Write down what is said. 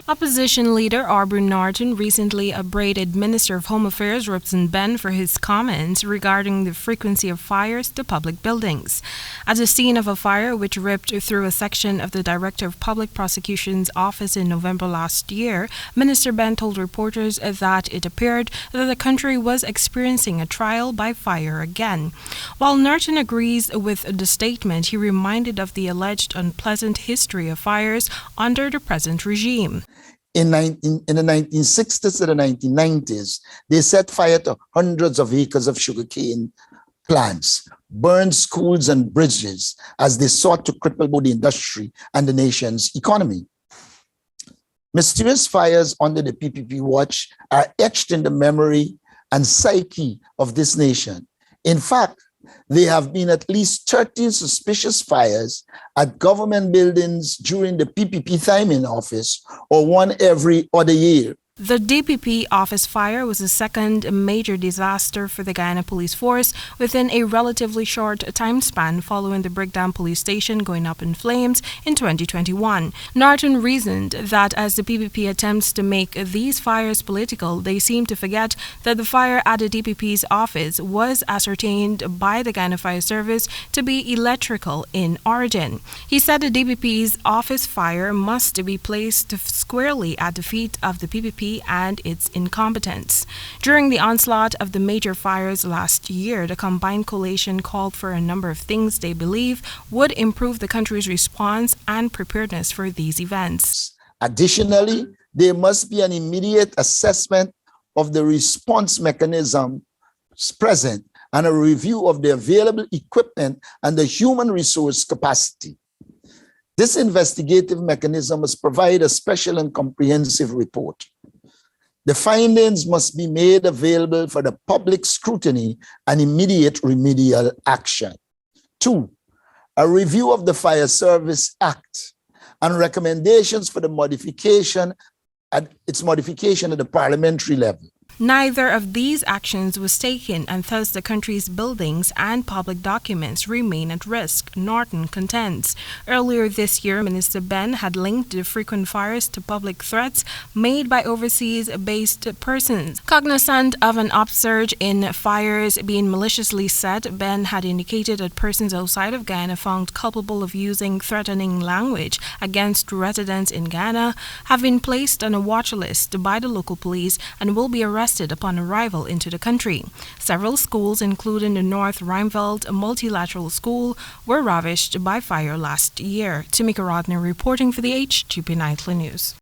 Opposition leader Aubrey Norton recently upbraided Minister of Home Affairs Robeson Benn for his comments regarding the frequency of fires to public buildings. At the scene of a fire which ripped through a section of the Director of Public Prosecution's office in November last year, Minister Benn told reporters that it appeared that the country was experiencing a trial by fire again. While Norton agrees with the statement, he reminded of the alleged unpleasant history of fires under the present regime. In the 1960s to the 1990s, they set fire to hundreds of acres of sugarcane plants, burned schools and bridges as they sought to cripple both the industry and the nation's economy. Mysterious fires under the PPP watch are etched in the memory and psyche of this nation. In fact, there have been at least 13 suspicious fires at government buildings during the PPP time in office, or one every other year. The DPP office fire was the second major disaster for the Guyana Police Force within a relatively short time span following the Brickdam Police Station going up in flames in 2021. Norton reasoned that as the PPP attempts to make these fires political, they seem to forget that the fire at the DPP's office was ascertained by the Guyana Fire Service to be electrical in origin. He said the DPP's office fire must be placed squarely at the feet of the PPP and its incompetence. During the onslaught of the major fires last year, the combined coalition called for a number of things they believe would improve the country's response and preparedness for these events. Additionally, there must be an immediate assessment of the response mechanisms present and a review of the available equipment and the human resource capacity. This investigative mechanism must provide a special and comprehensive report. The findings must be made available for the public scrutiny and immediate remedial action. 2, a review of the Fire Service Act and recommendations for the modification at the parliamentary level. Neither of these actions was taken, and thus the country's buildings and public documents remain at risk, Norton contends. Earlier this year, Minister Benn had linked the frequent fires to public threats made by overseas-based persons. Cognizant of an upsurge in fires being maliciously set, Benn had indicated that persons outside of Guyana found culpable of using threatening language against residents in Guyana have been placed on a watch list by the local police and will be arrested upon arrival into the country. Several schools, including the North Rheinveld Multilateral School, were ravaged by fire last year. Timeka Rodney reporting for the HGP Nightly News.